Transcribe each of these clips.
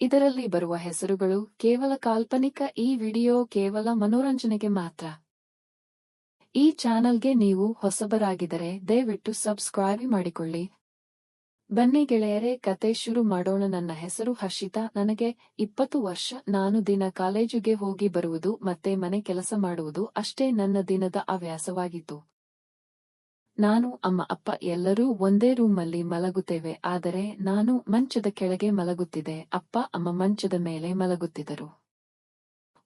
ಇದರಲ್ಲಿ ಬರುವ ಹೆಸರುಗಳು ಕೇವಲ ಕಾಲ್ಪನಿಕ. ಈ ವಿಡಿಯೋ ಕೇವಲ ಮನೋರಂಜನೆಗೆ ಮಾತ್ರ. ಈ ಚಾನಲ್ಗೆ ನೀವು ಹೊಸಬರಾಗಿದ್ದರೆ ದಯವಿಟ್ಟು ಸಬ್ಸ್ಕ್ರೈಬ್ ಮಾಡಿಕೊಳ್ಳಿ. ಬನ್ನಿ ಗೆಳೆಯರೇ, ಕತೆ ಶುರು ಮಾಡೋಣ. ನನ್ನ ಹೆಸರು ಹರ್ಷಿತಾ. ನನಗೆ 20 ವರ್ಷ. ನಾನು ದಿನ ಕಾಲೇಜಿಗೆ ಹೋಗಿ ಬರುವುದು ಮತ್ತೆ ಮನೆ ಕೆಲಸ ಮಾಡುವುದು ಅಷ್ಟೇ ನನ್ನ ದಿನದ ಹವ್ಯಾಸವಾಗಿತ್ತು. ನಾನು, ಅಮ್ಮ, ಅಪ್ಪ ಎಲ್ಲರೂ ಒಂದೇ ರೂಮಲ್ಲಿ ಮಲಗುತ್ತೇವೆ. ಆದರೆ ನಾನು ಮಂಚದ ಕೆಳಗೆ ಮಲಗುತ್ತಿದ್ದೆ. ಅಪ್ಪ ಅಮ್ಮ ಮಂಚದ ಮೇಲೆ ಮಲಗುತ್ತಿದ್ದರು.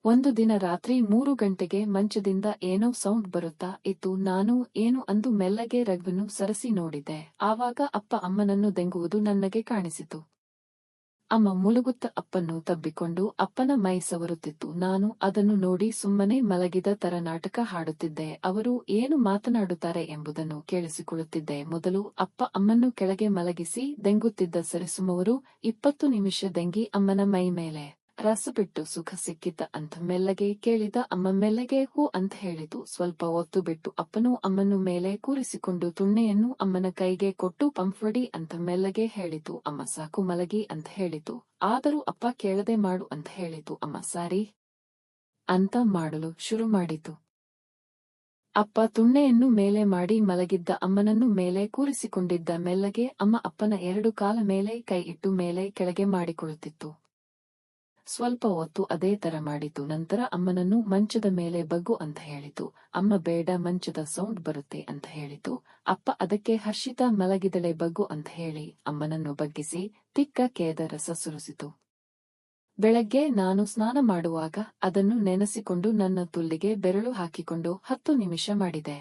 ಒಂದು ದಿನ ರಾತ್ರಿ 3 ಗಂಟೆಗೆ ಮಂಚದಿಂದ ಏನೋ ಸೌಂಡ್ ಬರುತ್ತಾ ಇತ್ತು. ನಾನು ಏನು ಅಂದು ಮೆಲ್ಲಗೆ ರಗ್ಗನ್ನು ಸರಿಸಿ ನೋಡಿದೆ. ಆವಾಗ ಅಪ್ಪ ಅಮ್ಮನನ್ನು ದೆಂಗುವುದು ನನಗೆ ಕಾಣಿಸಿತು. ಅಮ್ಮ ಮುಳುಗುತ್ತ ಅಪ್ಪನ್ನು ತಬ್ಬಿಕೊಂಡು ಅಪ್ಪನ ಮೈ ಸವರುತ್ತಿತ್ತು. ನಾನು ಅದನ್ನು ನೋಡಿ ಸುಮ್ಮನೆ ಮಲಗಿದ ತರ ನಾಟಕ ಹಾಡುತ್ತಿದ್ದೆ. ಅವರು ಏನು ಮಾತನಾಡುತ್ತಾರೆ ಎಂಬುದನ್ನು ಕೇಳಿಸಿಕೊಳ್ಳುತ್ತಿದ್ದೆ. ಮೊದಲು ಅಪ್ಪ ಅಮ್ಮನ್ನು ಕೆಳಗೆ ಮಲಗಿಸಿ ದೆಂಗುತ್ತಿದ್ದ ಸರಿಸುಮಾರು 20 ನಿಮಿಷ ದೆಂಗಿ ಅಮ್ಮನ ಮೈ ಮೇಲೆ ರಸ ಬಿಟ್ಟು ಸುಖ ಸಿಕ್ಕಿತ ಅಂತ ಮೆಲ್ಲಗೆ ಕೇಳಿದ. ಅಮ್ಮ ಮೆಲ್ಲಗೆ ಹೂ ಅಂತ ಹೇಳಿತು. ಸ್ವಲ್ಪ ಹೊತ್ತು ಬಿಟ್ಟು ಅಪ್ಪನು ಅಮ್ಮನ್ನು ಮೇಲೆ ಕೂರಿಸಿಕೊಂಡು ತುಣ್ಣೆಯನ್ನು ಅಮ್ಮನ ಕೈಗೆ ಕೊಟ್ಟು ಪಂಫಡಿ ಅಂತ ಮೆಲ್ಲಗೆ ಹೇಳಿತು. ಅಮ್ಮ ಸಾಕು ಮಲಗಿ ಅಂತ ಹೇಳಿತು. ಆದರೂ ಅಪ್ಪ ಕೇಳದೆ ಮಾಡು ಅಂತ ಹೇಳಿತು. ಅಮ್ಮ ಸಾರಿ ಅಂತ ಮಾಡಲು ಶುರು ಮಾಡಿತು. ಅಪ್ಪ ತುಣ್ಣೆಯನ್ನು ಮೇಲೆ ಮಾಡಿ ಮಲಗಿದ್ದ ಅಮ್ಮನನ್ನು ಮೇಲೆ ಕೂರಿಸಿಕೊಂಡಿದ್ದ. ಮೆಲ್ಲಗೆ ಅಮ್ಮ ಅಪ್ಪನ 2 ಕಾಲ ಮೇಲೆ ಕೈ ಇಟ್ಟು ಮೇಲೆ ಕೆಳಗೆ ಮಾಡಿಕೊಳ್ಳುತ್ತಿತ್ತು. ಸ್ವಲ್ಪ ಹೊತ್ತು ಅದೇ ತರ ಮಾಡಿತು. ನಂತರ ಅಮ್ಮನನ್ನು ಮಂಚದ ಮೇಲೆ ಬಗ್ಗು ಅಂತ ಹೇಳಿತು. ಅಮ್ಮ ಬೇಡ, ಮಂಚದ ಸೌಂಡ್ ಬರುತ್ತೆ ಅಂತ ಹೇಳಿತು. ಅಪ್ಪ ಅದಕ್ಕೆ ಹರ್ಷಿತಾ ಮಲಗಿದಳೆ, ಬಗ್ಗು ಅಂತ ಹೇಳಿ ಅಮ್ಮನನ್ನು ಬಗ್ಗಿಸಿ ತಿಕ್ಕ ಕೇದ ರಸ ಸುರಿಸಿತು. ಬೆಳಗ್ಗೆ ನಾನು ಸ್ನಾನ ಮಾಡುವಾಗ ಅದನ್ನು ನೆನೆಸಿಕೊಂಡು ನನ್ನ ತುಲ್ಲಿಗೆ ಬೆರಳು ಹಾಕಿಕೊಂಡು 10 ನಿಮಿಷ ಮಾಡಿದೆ.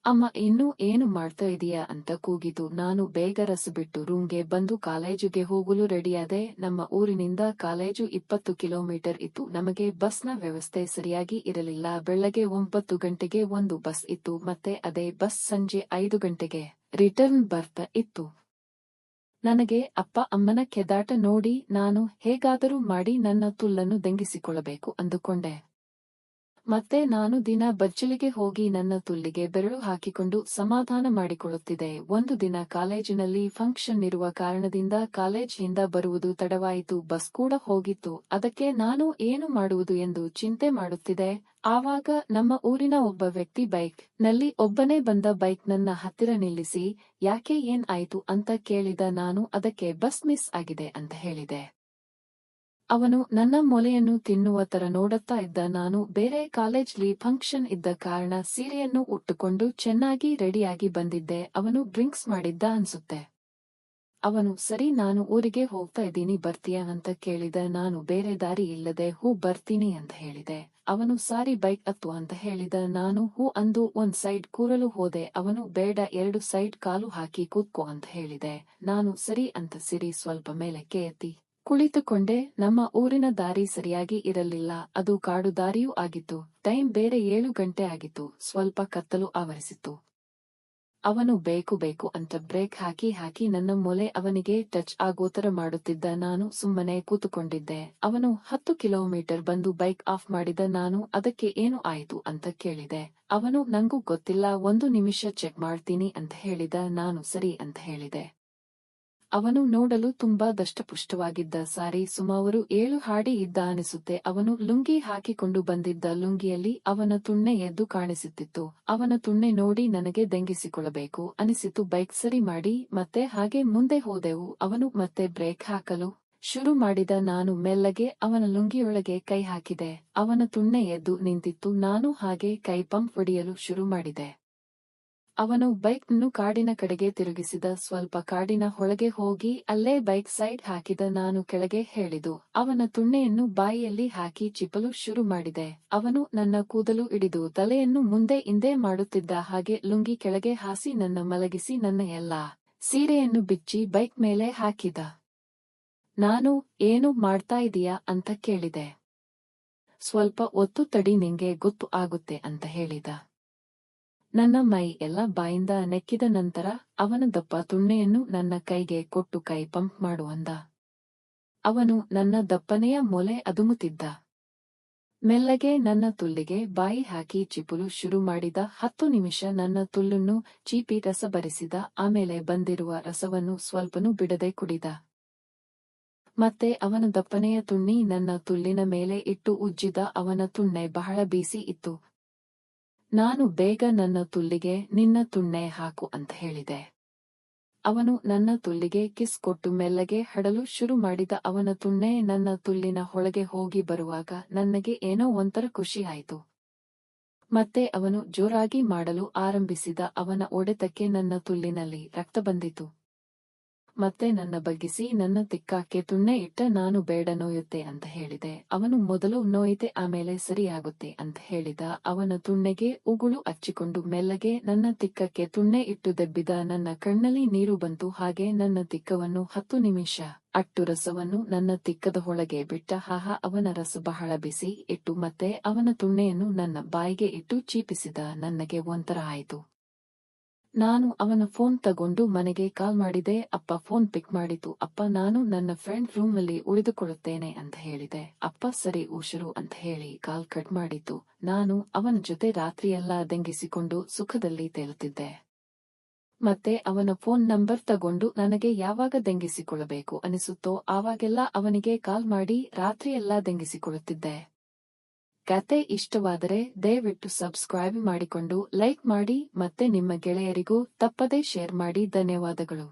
ಅಮ್ಮ ಇನ್ನೂ ಏನು ಮಾಡ್ತಾ ಇದೀಯಾ ಅಂತ ಕೂಗಿತು. ನಾನು ಬೇಗ ರಸ ಬಿಟ್ಟು ರೂಮ್ಗೆ ಬಂದು ಕಾಲೇಜಿಗೆ ಹೋಗಲು ರೆಡಿಯಾದೆ. ನಮ್ಮ ಊರಿನಿಂದ ಕಾಲೇಜು 20 ಕಿಲೋಮೀಟರ್ ಇತ್ತು. ನಮಗೆ ಬಸ್ನ ವ್ಯವಸ್ಥೆ ಸರಿಯಾಗಿ ಇರಲಿಲ್ಲ. ಬೆಳಗ್ಗೆ 9 ಗಂಟೆಗೆ ಒಂದು ಬಸ್ ಇತ್ತು, ಮತ್ತೆ ಅದೇ ಬಸ್ ಸಂಜೆ 5 ಗಂಟೆಗೆ ರಿಟರ್ನ್ ಬರ್ತಾ ಇತ್ತು. ನನಗೆ ಅಪ್ಪ ಅಮ್ಮನ ಕೆದಾಟ ನೋಡಿ ನಾನು ಹೇಗಾದರೂ ಮಾಡಿ ನನ್ನ ತುಲ್ಲನ್ನು ದೆಂಗಿಸಿಕೊಳ್ಳಬೇಕು ಅಂದುಕೊಂಡೆ. ಮತ್ತೆ ನಾನು ದಿನ ಬಚ್ಚಲಿಗೆ ಹೋಗಿ ನನ್ನ ತುಲ್ಲಿಗೆ ಬೆರಳು ಹಾಕಿಕೊಂಡು ಸಮಾಧಾನ ಮಾಡಿಕೊಳ್ಳುತ್ತಿದ್ದೆ. ಒಂದು ದಿನ ಕಾಲೇಜಿನಲ್ಲಿ ಫಂಕ್ಷನ್ ಇರುವ ಕಾರಣದಿಂದ ಕಾಲೇಜಿನಿಂದ ಬರುವುದು ತಡವಾಯಿತು. ಬಸ್ ಕೂಡ ಹೋಗಿತ್ತು. ಅದಕ್ಕೆ ನಾನು ಏನು ಮಾಡುವುದು ಎಂದು ಚಿಂತೆ ಮಾಡುತ್ತಿದ್ದೆ. ಆವಾಗ ನಮ್ಮ ಊರಿನ ಒಬ್ಬ ವ್ಯಕ್ತಿ ಬೈಕ್ ನಲ್ಲಿ ಒಬ್ಬನೇ ಬಂದ. ಬೈಕ್ ನನ್ನ ಹತ್ತಿರ ನಿಲ್ಲಿಸಿ ಯಾಕೆ ಏನ್ ಆಯ್ತು ಅಂತ ಕೇಳಿದ. ನಾನು ಅದಕ್ಕೆ ಬಸ್ ಮಿಸ್ ಆಗಿದೆ ಅಂತ ಹೇಳಿದೆ. ಅವನು ನನ್ನ ಮೊಲೆಯನ್ನು ತಿನ್ನುವ ತರ ನೋಡುತ್ತಾ ಇದ್ದ. ನಾನು ಬೇರೆ ಕಾಲೇಜ್ಲಿ ಫಂಕ್ಷನ್ ಇದ್ದ ಕಾರಣ ಸೀರೆಯನ್ನು ಉಟ್ಟುಕೊಂಡು ಚೆನ್ನಾಗಿ ರೆಡಿಯಾಗಿ ಬಂದಿದ್ದೆ. ಅವನು ಡ್ರಿಂಕ್ಸ್ ಮಾಡಿದ್ದ ಅನ್ಸುತ್ತೆ. ಅವನು ಸರಿ, ನಾನು ಊರಿಗೆ ಹೋಗ್ತಾ ಇದ್ದೀನಿ, ಬರ್ತೀಯಾ ಅಂತ ಕೇಳಿದ. ನಾನು ಬೇರೆ ದಾರಿ ಇಲ್ಲದೆ ಹೂ ಬರ್ತೀನಿ ಅಂತ ಹೇಳಿದೆ. ಅವನು ಸಾರಿ, ಬೈಕ್ ಹತ್ತು ಅಂತ ಹೇಳಿದ. ನಾನು ಹೂ ಅಂದು ಒಂದ್ ಸೈಡ್ ಕೂರಲು ಹೋದೆ. ಅವನು ಬೇಡ, 2 ಸೈಡ್ ಕಾಲು ಹಾಕಿ ಕೂತ್ಕೋ ಅಂತ ಹೇಳಿದೆ. ನಾನು ಸರಿ ಅಂತ ಸಿರಿ ಸ್ವಲ್ಪ ಮೇಲಕ್ಕೆ ಎತ್ತಿ ಕುಳಿತುಕೊಂಡೆ. ನಮ್ಮ ಊರಿನ ದಾರಿ ಸರಿಯಾಗಿ ಇರಲಿಲ್ಲ. ಅದು ಕಾಡು ದಾರಿಯೂ ಆಗಿತ್ತು. ಟೈಮ್ ಬೇರೆ 7 ಗಂಟೆ ಆಗಿತ್ತು. ಸ್ವಲ್ಪ ಕತ್ತಲು ಆವರಿಸಿತ್ತು. ಅವನು ಬೇಕು ಅಂತ ಬ್ರೇಕ್ ಹಾಕಿ ನನ್ನ ಮೊಲೆ ಅವನಿಗೆ ಟಚ್ ಆಗೋತರ ಮಾಡುತ್ತಿದ್ದ. ನಾನು ಸುಮ್ಮನೆ ಕೂತುಕೊಂಡಿದ್ದೆ. ಅವನು 10 ಕಿಲೋಮೀಟರ್ ಬಂದು ಬೈಕ್ ಆಫ್ ಮಾಡಿದ. ನಾನು ಅದಕ್ಕೆ ಏನು ಆಯಿತು ಅಂತ ಕೇಳಿದೆ. ಅವನು ನಂಗೂ ಗೊತ್ತಿಲ್ಲ, 1 ನಿಮಿಷ ಚೆಕ್ ಮಾಡ್ತೀನಿ ಅಂತ ಹೇಳಿದ. ನಾನು ಸರಿ ಅಂತ ಹೇಳಿದೆ. ಅವನು ನೋಡಲು ತುಂಬಾ ದಷ್ಟಪುಷ್ಟವಾಗಿದ್ದ. ಸಾರಿ ಸುಮಾರು 7 ಹಾಡಿ ಇದ್ದ ಅನಿಸುತ್ತೆ. ಅವನು ಲುಂಗಿ ಹಾಕಿಕೊಂಡು ಬಂದಿದ್ದ. ಲುಂಗಿಯಲ್ಲಿ ಅವನ ತುಣ್ಣೆ ಎದ್ದು ಕಾಣಿಸುತ್ತಿತ್ತು. ಅವನ ತುಣ್ಣೆ ನೋಡಿ ನನಗೆ ದೆಂಗಿಸಿಕೊಳ್ಳಬೇಕು ಅನಿಸಿತು. ಬೈಕ್ ಸರಿ ಮಾಡಿ ಮತ್ತೆ ಹಾಗೆ ಮುಂದೆ ಹೋದೆವು. ಅವನು ಮತ್ತೆ ಬ್ರೇಕ್ ಹಾಕಲು ಶುರು ಮಾಡಿದ. ನಾನು ಮೆಲ್ಲಗೆ ಅವನ ಲುಂಗಿಯೊಳಗೆ ಕೈ ಹಾಕಿದೆ. ಅವನ ತುಣ್ಣೆ ಎದ್ದು ನಿಂತಿತ್ತು. ನಾನು ಹಾಗೆ ಕೈ ಪಂಪ್ ಹೊಡೆಯಲು ಶುರು ಮಾಡಿದೆ. ಅವನು ಬೈಕ್ನ್ನು ಕಾಡಿನ ಕಡೆಗೆ ತಿರುಗಿಸಿದ. ಸ್ವಲ್ಪ ಕಾಡಿನ ಒಳಗೆ ಹೋಗಿ ಅಲ್ಲೇ ಬೈಕ್ ಸೈಡ್ ಹಾಕಿದ. ನಾನು ಕೆಳಗೆ ಹೇಳಿದು. ಅವನ ತುಣ್ಣೆಯನ್ನು ಬಾಯಿಯಲ್ಲಿ ಹಾಕಿ ಚಿಪ್ಪಲು ಶುರು ಮಾಡಿದೆ. ಅವನು ನನ್ನ ಕೂದಲು ಹಿಡಿದು ತಲೆಯನ್ನು ಮುಂದೆ ಹಿಂದೆ ಮಾಡುತ್ತಿದ್ದ. ಹಾಗೆ ಲುಂಗಿ ಕೆಳಗೆ ಹಾಸಿ ನನ್ನ ಮಲಗಿಸಿ ನನ್ನ ಎಲ್ಲಾ ಸೀರೆಯನ್ನು ಬಿಚ್ಚಿ ಬೈಕ್ ಮೇಲೆ ಹಾಕಿದ. ನಾನು ಏನು ಮಾಡ್ತಾ ಇದೀಯಾ ಅಂತ ಕೇಳಿದೆ. ಸ್ವಲ್ಪ ಹೊತ್ತು ತಡಿ, ನಿಂಗೆ ಗೊತ್ತು ಆಗುತ್ತೆ ಅಂತ ಹೇಳಿದ. ನನ್ನ ಮೈ ಎಲ್ಲ ಬಾಯಿಂದ ನೆಕ್ಕಿದ ನಂತರ ಅವನ ದಪ್ಪ ತುಣ್ಣೆಯನ್ನು ನನ್ನ ಕೈಗೆ ಕೊಟ್ಟು ಕೈ ಪಂಪ್ ಮಾಡು ಅಂದ. ಅವನು ನನ್ನ ದಪ್ಪನೆಯ ಮೊಲೆ ಅದುಮುತ್ತಿದ್ದ. ಮೆಲ್ಲಗೆ ನನ್ನ ತುಲ್ಲಿಗೆ ಬಾಯಿ ಹಾಕಿ ಚಿಪ್ಪಲು ಶುರು ಮಾಡಿದ. 10 ನಿಮಿಷ ನನ್ನ ತುಲ್ಲನ್ನು ಚೀಪಿ ರಸ ಬರಿಸಿದ. ಆಮೇಲೆ ಬಂದಿರುವ ರಸವನ್ನು ಸ್ವಲ್ಪನೂ ಬಿಡದೆ ಕುಡಿದ. ಮತ್ತೆ ಅವನ ದಪ್ಪನೆಯ ತುಣ್ಣಿ ನನ್ನ ತುಲ್ಲಿನ ಮೇಲೆ ಇಟ್ಟು ಉಜ್ಜಿದ. ಅವನ ತುಣ್ಣೆ ಬಹಳ ಬೀಸಿ ಇತ್ತು. ನಾನು ಬೇಗ ನನ್ನ ತುಲ್ಲಿಗೆ ನಿನ್ನ ತುಣ್ಣೆ ಹಾಕು ಅಂತ ಹೇಳಿದೆ. ಅವನು ನನ್ನ ತುಲ್ಲಿಗೆ ಕಿಸ್ ಕೊಟ್ಟು ಮೆಲ್ಲಗೆ ಹಡಲು ಶುರು ಮಾಡಿದ. ಅವನ ತುಣ್ಣೆ ನನ್ನ ತುಲ್ಲಿನ ಹೊಳಗೆ ಹೋಗಿ ಬರುವಾಗ ನನಗೆ ಏನೋ ಒಂಥರ ಖುಷಿ ಆಯಿತು. ಮತ್ತೆ ಅವನು ಜೋರಾಗಿ ಮಾಡಲು ಆರಂಭಿಸಿದ. ಅವನ ಹೊಡೆತಕ್ಕೆ ನನ್ನ ತುಲ್ಲಿನಲ್ಲಿ ರಕ್ತ ಬಂದಿತು. ಮತ್ತೆ ನನ್ನ ಬಗ್ಗಿಸಿ ನನ್ನ ತಿಕ್ಕಾಕ್ಕೆ ತುಣ್ಣೆ ಇಟ್ಟ. ನಾನು ಬೇಡ, ನೋಯುತ್ತೆ ಅಂತ ಹೇಳಿದೆ. ಅವನು ಮೊದಲು ನೋಯಿತೆ, ಆಮೇಲೆ ಸರಿಯಾಗುತ್ತೆ ಅಂತ ಹೇಳಿದ. ಅವನ ತುಣ್ಣೆಗೆ ಉಗುಳು ಹಚ್ಚಿಕೊಂಡು ಮೆಲ್ಲಗೆ ನನ್ನ ತಿಕ್ಕಕ್ಕೆ ತುಣ್ಣೆ ಇಟ್ಟು ದೆಬ್ಬಿದ. ನನ್ನ ಕಣ್ಣಲ್ಲಿ ನೀರು ಬಂತು. ಹಾಗೆ ನನ್ನ ತಿಕ್ಕವನ್ನು 10 ನಿಮಿಷ ಅಟ್ಟು ರಸವನ್ನು ನನ್ನ ತಿಕ್ಕದ ಒಳಗೆ ಬಿಟ್ಟ. ಹಾಹಾ, ಅವನ ರಸ ಬಹಳ ಬಿಸಿ ಇಟ್ಟು. ಮತ್ತೆ ಅವನ ತುಣ್ಣೆಯನ್ನು ನನ್ನ ಬಾಯಿಗೆ ಇಟ್ಟು ಚೀಪಿಸಿದ. ನನಗೆ ಒಂಥರ ಆಯಿತು. ನಾನು ಅವನ ಫೋನ್ ತಗೊಂಡು ಮನೆಗೆ ಕಾಲ್ ಮಾಡಿದೆ. ಅಪ್ಪ ಫೋನ್ ಪಿಕ್ ಮಾಡಿತು. ಅಪ್ಪ, ನಾನು ನನ್ನ ಫ್ರೆಂಡ್ ರೂಮಲ್ಲಿ ಉಳಿದುಕೊಳ್ಳುತ್ತೇನೆ ಅಂತ ಹೇಳಿದೆ. ಅಪ್ಪ ಸರಿ ಹುಷಾರು ಅಂತ ಹೇಳಿ ಕಾಲ್ ಕಟ್ ಮಾಡಿತು. ನಾನು ಅವನ ಜೊತೆ ರಾತ್ರಿಯೆಲ್ಲ ದಂಗಿಸಿಕೊಂಡು ಸುಖದಲ್ಲಿ ತೇಲುತ್ತಿದ್ದೆ. ಮತ್ತೆ ಅವನ ಫೋನ್ ನಂಬರ್ ತಗೊಂಡು ನನಗೆ ಯಾವಾಗ ದಂಗಿಸಿಕೊಳ್ಳಬೇಕು ಅನಿಸುತ್ತೋ ಆವಾಗೆಲ್ಲ ಅವನಿಗೆ ಕಾಲ್ ಮಾಡಿ ರಾತ್ರಿಯೆಲ್ಲ ದಂಗಿಸಿಕೊಳ್ಳುತ್ತಿದ್ದೆ. ಕತೆ ಇಷ್ಟವಾದರೆ ದಯವಿಟ್ಟು ಸಬ್ಸ್ಕ್ರೈಬ್ ಮಾಡಿಕೊಂಡು ಲೈಕ್ ಮಾಡಿ, ಮತ್ತೆ ನಿಮ್ಮ ಗೆಳೆಯರಿಗೂ ತಪ್ಪದೇ ಶೇರ್ ಮಾಡಿ. ಧನ್ಯವಾದಗಳು.